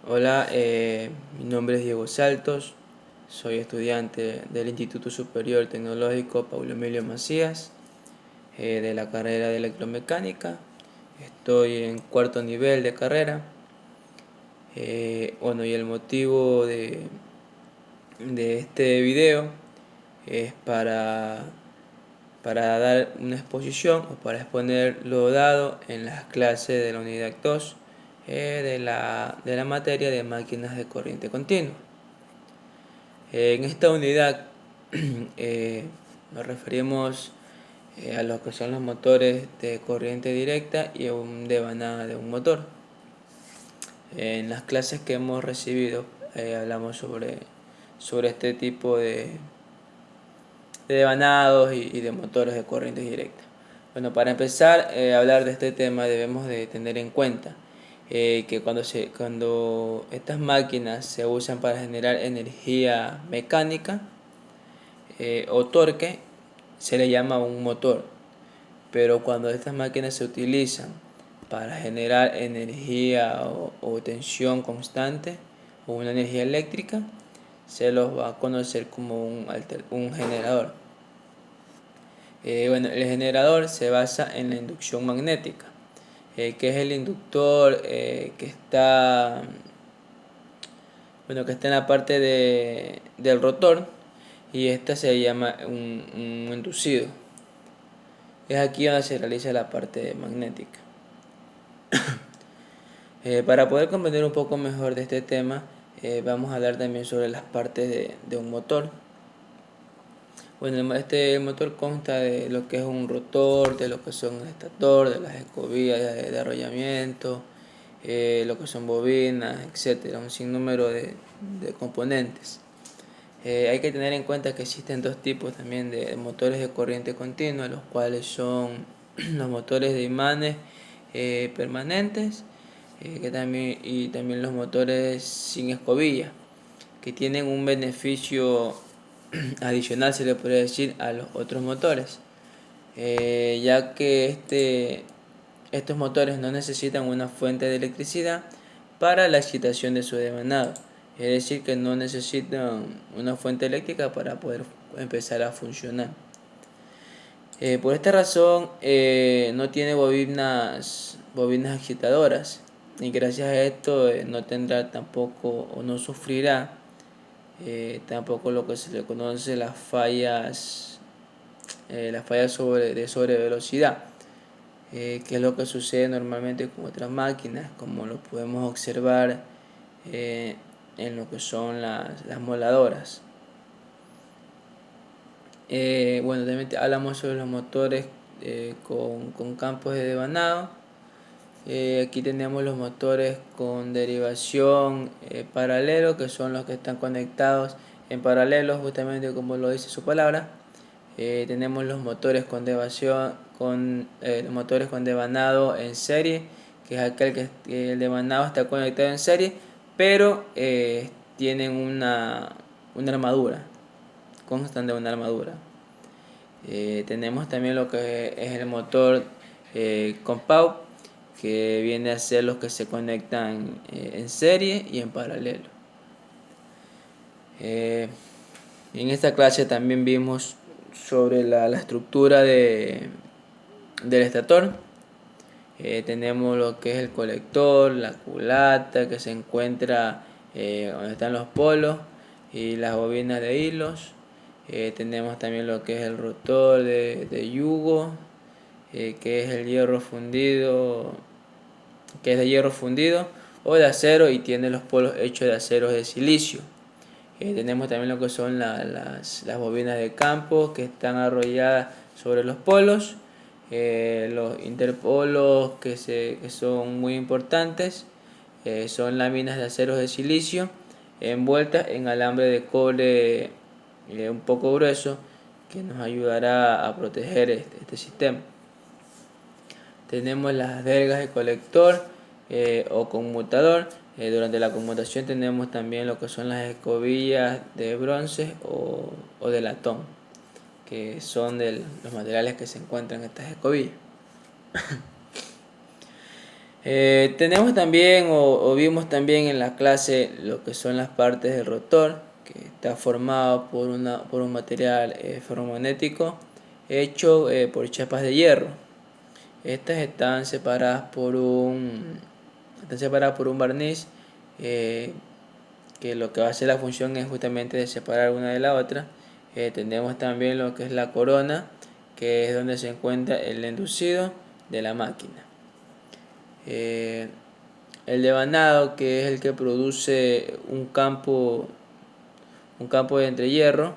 Hola, mi nombre es Diego Saltos, soy estudiante del Instituto Superior Tecnológico Paulo Emilio Macías, de la carrera de electromecánica. Estoy en cuarto nivel de carrera. Y el motivo de este video es para dar una exposición o para exponer lo dado en las clases de la unidad 2 de la materia de máquinas de corriente continua. En esta unidad eh, nos referimos a lo que son los motores de corriente directa y un devanada de un motor. En las clases que hemos recibido hablamos sobre este tipo de devanados y de motores de corriente directa. Bueno, para empezar a hablar de este tema debemos de tener en cuenta que cuando estas máquinas se usan para generar energía mecánica o torque, se le llama un motor. Pero cuando estas máquinas se utilizan para generar energía o tensión constante o una energía eléctrica, se los va a conocer como un generador. El generador se basa en la inducción magnética, que es el inductor que está en la parte del rotor, y esta se llama un inducido. Es aquí donde se realiza la parte magnética. Para poder comprender un poco mejor de este tema, vamos a hablar también sobre las partes de un motor. Bueno, el motor consta de lo que es un rotor, de lo que son el estator, de las escobillas de arrollamiento, lo que son bobinas, etcétera, un sinnúmero de componentes. Hay que tener en cuenta que existen dos tipos también de motores de corriente continua, los cuales son los motores de imanes permanentes, y también los motores sin escobilla, que tienen un beneficio adicional, se le podría decir, a los otros motores, ya que estos motores no necesitan una fuente de electricidad para la excitación de su devanado. Es decir, que no necesitan una fuente eléctrica para poder empezar a funcionar. Por esta razón no tiene bobinas excitadoras, y gracias a esto no tendrá tampoco o no sufrirá tampoco lo que se le conoce las fallas de sobrevelocidad, que es lo que sucede normalmente con otras máquinas, como lo podemos observar eh, en lo que son las moladoras. También hablamos sobre los motores con campos de devanado. Aquí tenemos los motores con derivación paralelo, que son los que están conectados en paralelo, justamente como lo dice su palabra. Tenemos los motores los motores con devanado en serie, que es aquel que el devanado está conectado en serie, pero tienen una armadura, constan de una armadura. Tenemos también lo que es el motor compound, que viene a ser los que se conectan en serie y en paralelo. En esta clase también vimos sobre la estructura del estator. Tenemos lo que es el colector, la culata que se encuentra donde están los polos y las bobinas de hilos. Tenemos también lo que es el rotor de yugo, que es el hierro fundido, que es de hierro fundido o de acero, y tiene los polos hechos de acero de silicio. Tenemos también lo que son las bobinas de campo, que están arrolladas sobre los polos. Los interpolos que son muy importantes son láminas de acero de silicio envueltas en alambre de cobre un poco grueso, que nos ayudará a proteger este sistema. Tenemos las vergas de colector o conmutador. Durante la conmutación tenemos también lo que son las escobillas de bronce o de latón, que son de los materiales que se encuentran en estas escobillas. Tenemos también o vimos también en la clase lo que son las partes del rotor, que está formado por un material ferromagnético hecho por chapas de hierro. Estas están separadas por un barniz, eh, que lo que va a hacer la función es justamente de separar una de la otra. Tenemos también lo que es la corona, que es donde se encuentra el inducido de la máquina. Eh, el devanado, que es el que produce un campo de entrehierro,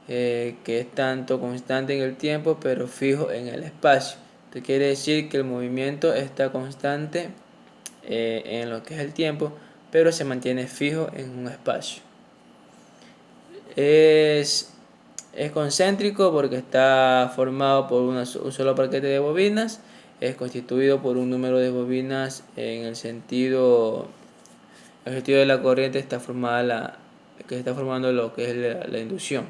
que es tanto constante en el tiempo pero fijo en el espacio. Esto quiere decir que el movimiento está constante en lo que es el tiempo, pero se mantiene fijo en un espacio. Es, es concéntrico porque está formado por un solo paquete de bobinas. Es constituido por un número de bobinas en el sentido de la corriente que está formando lo que es la inducción.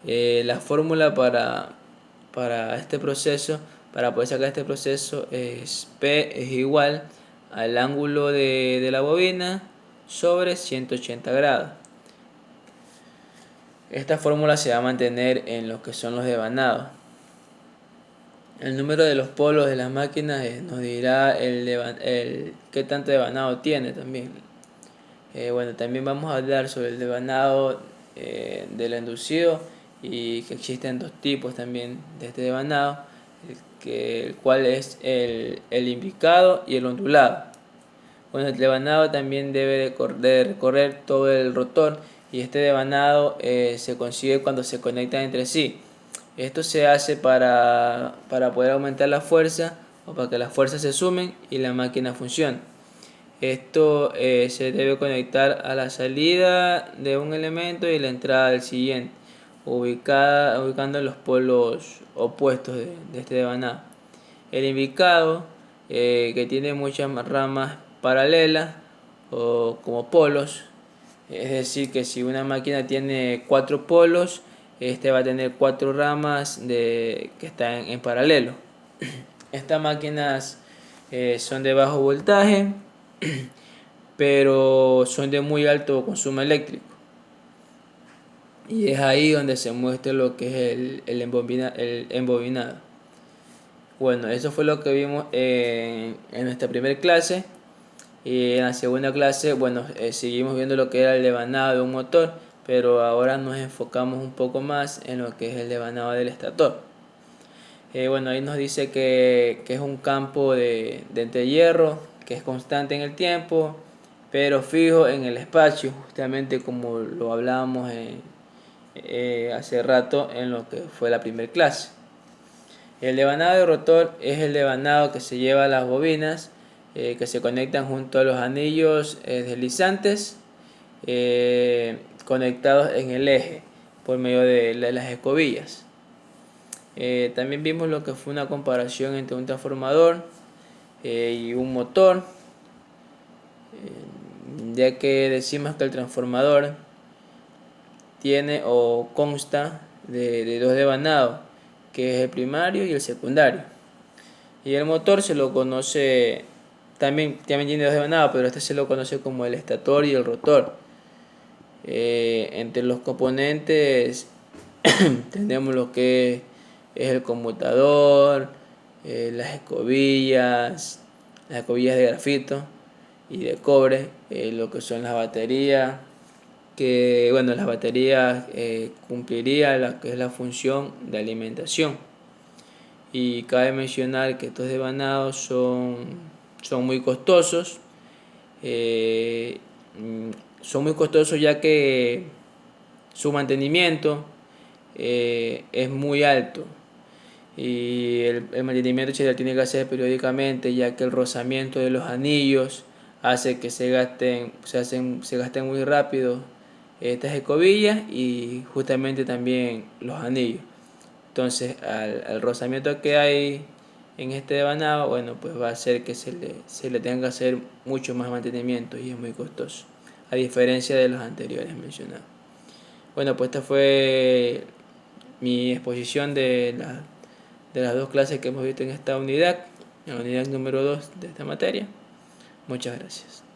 La fórmula para este proceso, para poder sacar este proceso, es P es igual al ángulo de la bobina sobre 180 grados. Esta fórmula se va a mantener en lo que son los devanados. El número de los polos de las máquinas nos dirá qué tanto devanado tiene también. Bueno, también vamos a hablar sobre el devanado del inducido, y que existen dos tipos también de este devanado, el cual es el imbricado y el ondulado. Bueno, el devanado también debe de recorrer todo el rotor, y este devanado se consigue cuando se conectan entre sí. Esto se hace para poder aumentar la fuerza o para que las fuerzas se sumen y la máquina funcione. Esto se debe conectar a la salida de un elemento y la entrada del siguiente, ubicando los polos opuestos de este devanado. El imbricado, que tiene muchas ramas paralelas o como polos, es decir, que si una máquina tiene 4 polos, este va a tener 4 ramas que están en paralelo. Estas máquinas son de bajo voltaje, pero son de muy alto consumo eléctrico. Y es ahí donde se muestra lo que es el embobinado. Bueno, eso fue lo que vimos en nuestra primera clase. Y en la segunda clase, bueno, seguimos viendo lo que era el devanado de un motor, pero ahora nos enfocamos un poco más en lo que es el devanado del estator. Bueno, ahí nos dice que es un campo de entrehierro, que es constante en el tiempo, pero fijo en el espacio, justamente como lo hablábamos hace rato en lo que fue la primera clase. El devanado de rotor es el devanado que se lleva a las bobinas, que se conectan junto a los anillos deslizantes, conectados en el eje por medio de las escobillas. También vimos lo que fue una comparación entre un transformador y un motor, ya que decimos que el transformador tiene o consta de dos devanados, que es el primario y el secundario. Y el motor se lo conoce, también tiene dos devanados, pero este se lo conoce como el estator y el rotor. Entre los componentes tenemos lo que es el conmutador, las escobillas de grafito y de cobre, lo que son las baterías, que bueno, las baterías cumplirían la que es la función de alimentación. Y cabe mencionar que estos devanados son muy costosos. eh, Son muy costosos ya que su mantenimiento es muy alto, y el mantenimiento se tiene que hacer periódicamente, ya que el rozamiento de los anillos hace que se gasten muy rápido estas escobillas y justamente también los anillos. Entonces al rozamiento que hay en este devanado, bueno, pues va a hacer que se le tenga que hacer mucho más mantenimiento, y es muy costoso, a diferencia de los anteriores mencionados. Bueno, pues esta fue mi exposición de las dos clases que hemos visto en esta unidad. en la unidad número 2 de esta materia. Muchas gracias.